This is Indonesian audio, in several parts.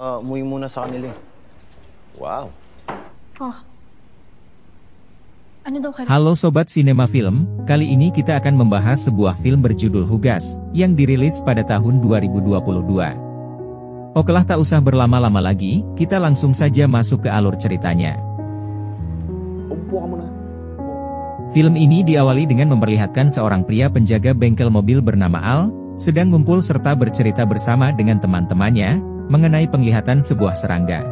Umuwi muna sa kanila eh. Wow. Oh. Ano daw kaya? Halo Sobat Sinema Film, kali ini kita akan membahas sebuah film berjudul Hugas, yang dirilis pada tahun 2022. Okelah tak usah berlama-lama lagi, kita langsung saja masuk ke alur ceritanya. Upo ka muna. Film ini diawali dengan memperlihatkan seorang pria penjaga bengkel mobil bernama Al, sedang ngumpul serta bercerita bersama dengan teman-temannya, mengenai penglihatan sebuah serangga.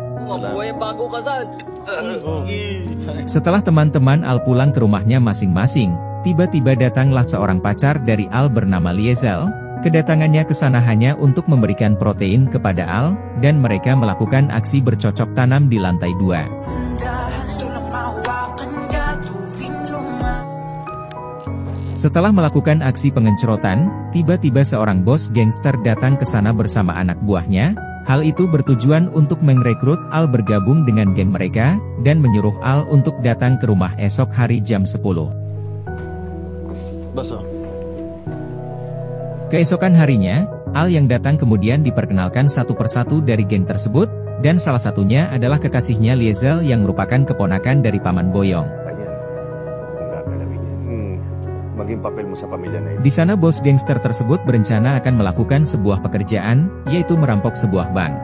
Setelah teman-teman Al pulang ke rumahnya masing-masing, tiba-tiba datanglah seorang pacar dari Al bernama Liezel. Kedatangannya ke sana hanya untuk memberikan protein kepada Al, dan mereka melakukan aksi bercocok tanam di lantai 2. Setelah melakukan aksi pengencerotan, tiba-tiba seorang bos gangster datang ke sana bersama anak buahnya. Hal itu bertujuan untuk merekrut Al bergabung dengan geng mereka, dan menyuruh Al untuk datang ke rumah esok hari jam 10. Baso. Keesokan harinya, Al yang datang kemudian diperkenalkan satu persatu dari geng tersebut, dan salah satunya adalah kekasihnya Liezel yang merupakan keponakan dari Paman Boyong. Maging papel mo sa pamilya na ito. Di sana bos gangster tersebut berencana akan melakukan sebuah pekerjaan, yaitu merampok sebuah bank.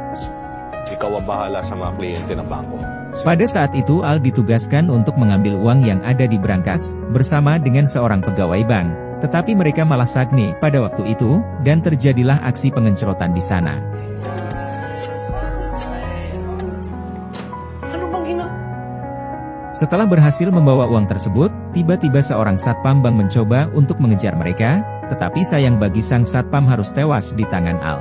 Ikaw ang bahala sa mga kliyente ng bangko. Pada saat itu Al ditugaskan untuk mengambil uang yang ada di brankas, bersama dengan seorang pegawai bank. Tetapi mereka malah sagne pada waktu itu, dan terjadilah aksi pengencerotan di sana. Setelah berhasil membawa uang tersebut, tiba-tiba seorang satpam bank mencoba untuk mengejar mereka, tetapi sayang bagi sang satpam harus tewas di tangan Al.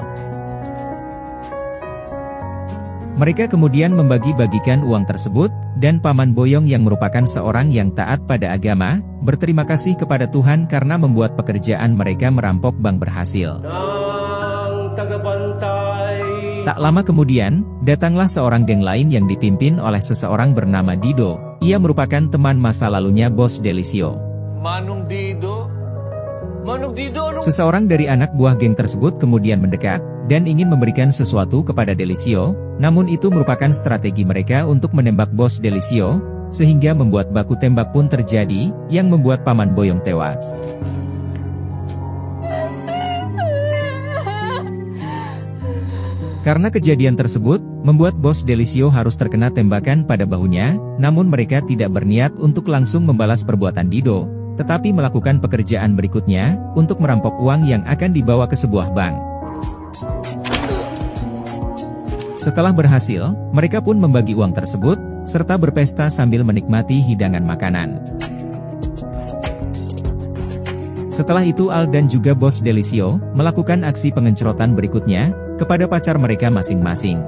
Mereka kemudian membagi-bagikan uang tersebut, dan Paman Boyong yang merupakan seorang yang taat pada agama, berterima kasih kepada Tuhan karena membuat pekerjaan mereka merampok bank berhasil. Tak lama kemudian, datanglah seorang geng lain yang dipimpin oleh seseorang bernama Dido. Ia merupakan teman masa lalunya Bos Delisio. Manong Dido? Manong Dido? Seseorang dari anak buah geng tersebut kemudian mendekat, dan ingin memberikan sesuatu kepada Delisio, namun itu merupakan strategi mereka untuk menembak Bos Delisio, sehingga membuat baku tembak pun terjadi, yang membuat Paman Boyong tewas. Karena kejadian tersebut, membuat Bos Delisio harus terkena tembakan pada bahunya, namun mereka tidak berniat untuk langsung membalas perbuatan Dido, tetapi melakukan pekerjaan berikutnya, untuk merampok uang yang akan dibawa ke sebuah bank. Setelah berhasil, mereka pun membagi uang tersebut, serta berpesta sambil menikmati hidangan makanan. Setelah itu Al dan juga Bos Delisio, melakukan aksi pengencerotan berikutnya, kepada pacar mereka masing-masing.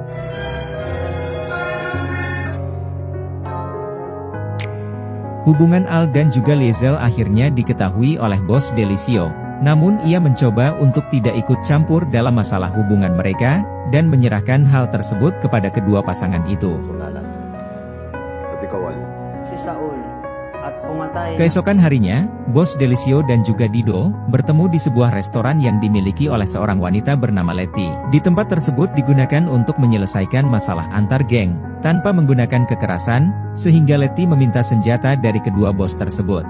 Hubungan Al dan juga Liezel akhirnya diketahui oleh Bos Delisio, namun ia mencoba untuk tidak ikut campur dalam masalah hubungan mereka, dan menyerahkan hal tersebut kepada kedua pasangan itu. At ikaw, Al. Si Saul. At pumatay. Keesokan harinya, Bos Delisio dan juga Dido, bertemu di sebuah restoran yang dimiliki oleh seorang wanita bernama Letty. Di tempat tersebut digunakan untuk menyelesaikan masalah antar geng, tanpa menggunakan kekerasan, sehingga Letty meminta senjata dari kedua bos tersebut.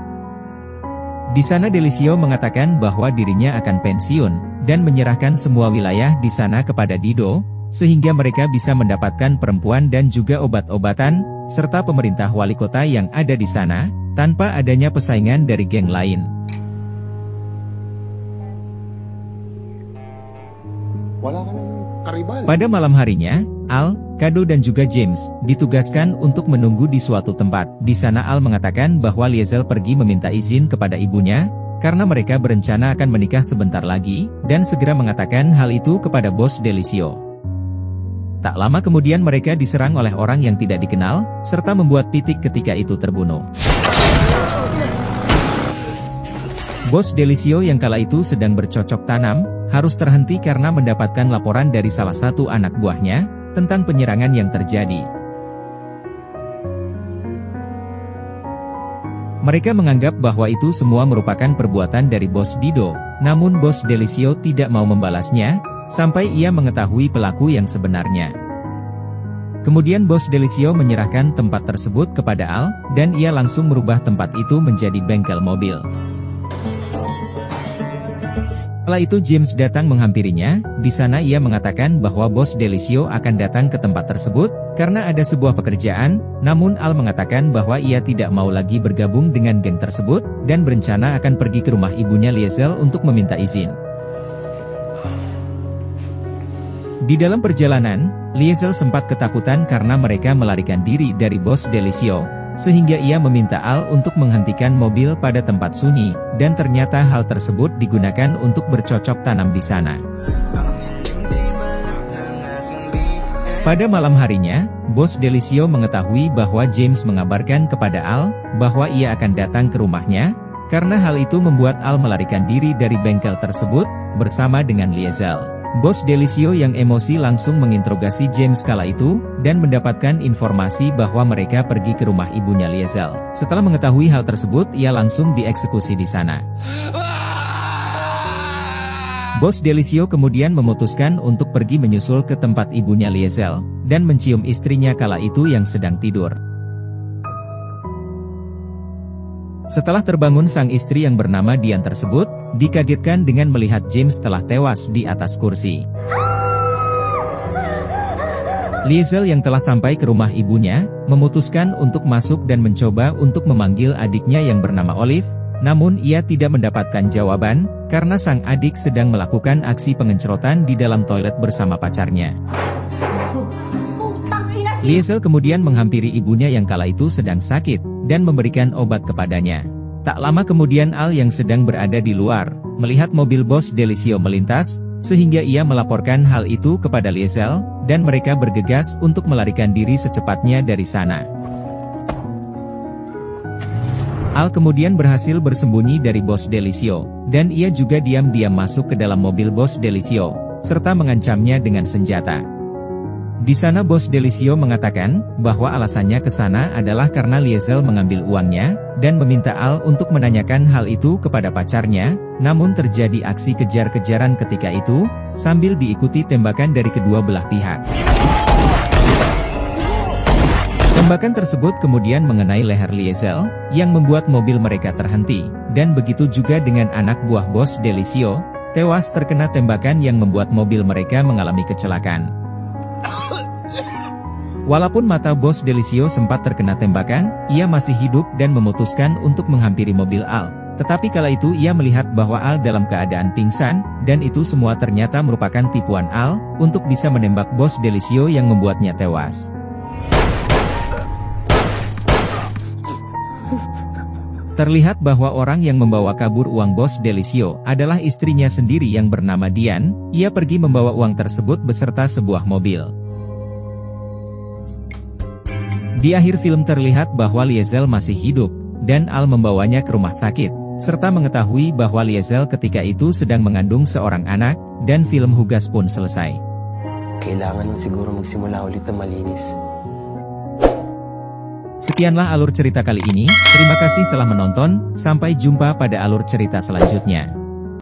Di sana Delisio mengatakan bahwa dirinya akan pensiun, dan menyerahkan semua wilayah di sana kepada Dido, sehingga mereka bisa mendapatkan perempuan dan juga obat-obatan, serta pemerintah wali kota yang ada di sana, tanpa adanya persaingan dari geng lain. Wala ka ng karibal. Pada malam harinya, Al, Kado dan juga James, ditugaskan untuk menunggu di suatu tempat. Di sana Al mengatakan bahwa Liezel pergi meminta izin kepada ibunya, karena mereka berencana akan menikah sebentar lagi, dan segera mengatakan hal itu kepada Bos Delisio. Tak lama kemudian mereka diserang oleh orang yang tidak dikenal, serta membuat Pitik ketika itu terbunuh. Bos Delisio yang kala itu sedang bercocok tanam, harus terhenti karena mendapatkan laporan dari salah satu anak buahnya, tentang penyerangan yang terjadi. Mereka menganggap bahwa itu semua merupakan perbuatan dari Bos Dido, namun Bos Delisio tidak mau membalasnya, sampai ia mengetahui pelaku yang sebenarnya. Kemudian Bos Delisio menyerahkan tempat tersebut kepada Al, dan ia langsung merubah tempat itu menjadi bengkel mobil. Setelah itu James datang menghampirinya. Di sana ia mengatakan bahwa Bos Delisio akan datang ke tempat tersebut, karena ada sebuah pekerjaan, namun Al mengatakan bahwa ia tidak mau lagi bergabung dengan geng tersebut, dan berencana akan pergi ke rumah ibunya Liesel untuk meminta izin. Di dalam perjalanan, Liesel sempat ketakutan karena mereka melarikan diri dari Bos Delisio, sehingga ia meminta Al untuk menghentikan mobil pada tempat sunyi, dan ternyata hal tersebut digunakan untuk bercocok tanam di sana. Pada malam harinya, Bos Delisio mengetahui bahwa James mengabarkan kepada Al bahwa ia akan datang ke rumahnya, karena hal itu membuat Al melarikan diri dari bengkel tersebut bersama dengan Liesel. Bos Delisio yang emosi langsung menginterogasi James kala itu, dan mendapatkan informasi bahwa mereka pergi ke rumah ibunya Liesel. Setelah mengetahui hal tersebut, ia langsung dieksekusi di sana. Bos Delisio kemudian memutuskan untuk pergi menyusul ke tempat ibunya Liesel, dan mencium istrinya kala itu yang sedang tidur. Setelah terbangun sang istri yang bernama Dian tersebut, dikagetkan dengan melihat James telah tewas di atas kursi. Liesel yang telah sampai ke rumah ibunya, memutuskan untuk masuk dan mencoba untuk memanggil adiknya yang bernama Olive, namun ia tidak mendapatkan jawaban, karena sang adik sedang melakukan aksi pengencerotan di dalam toilet bersama pacarnya. Liesel kemudian menghampiri ibunya yang kala itu sedang sakit, dan memberikan obat kepadanya. Tak lama kemudian Al yang sedang berada di luar, melihat mobil Bos Delisio melintas, sehingga ia melaporkan hal itu kepada Liesel, dan mereka bergegas untuk melarikan diri secepatnya dari sana. Al kemudian berhasil bersembunyi dari Bos Delisio, dan ia juga diam-diam masuk ke dalam mobil Bos Delisio, serta mengancamnya dengan senjata. Di sana Bos Delisio mengatakan bahwa alasannya ke sana adalah karena Liesel mengambil uangnya, dan meminta Al untuk menanyakan hal itu kepada pacarnya, namun terjadi aksi kejar-kejaran ketika itu, sambil diikuti tembakan dari kedua belah pihak. Tembakan tersebut kemudian mengenai leher Liesel, yang membuat mobil mereka terhenti, dan begitu juga dengan anak buah Bos Delisio, tewas terkena tembakan yang membuat mobil mereka mengalami kecelakaan. Walaupun mata Bos Delisio sempat terkena tembakan, ia masih hidup dan memutuskan untuk menghampiri mobil Al. Tetapi kala itu ia melihat bahwa Al dalam keadaan pingsan, dan itu semua ternyata merupakan tipuan Al, untuk bisa menembak Bos Delisio yang membuatnya tewas. Terlihat bahwa orang yang membawa kabur uang Bos Delisio adalah istrinya sendiri yang bernama Dian. Ia pergi membawa uang tersebut beserta sebuah mobil. Di akhir film terlihat bahwa Liesel masih hidup, dan Al membawanya ke rumah sakit, serta mengetahui bahwa Liesel ketika itu sedang mengandung seorang anak, dan film hugas pun selesai. Kailangan mo siguro magsimula ulit na malinis. Sekianlah alur cerita kali ini, terima kasih telah menonton, sampai jumpa pada alur cerita selanjutnya.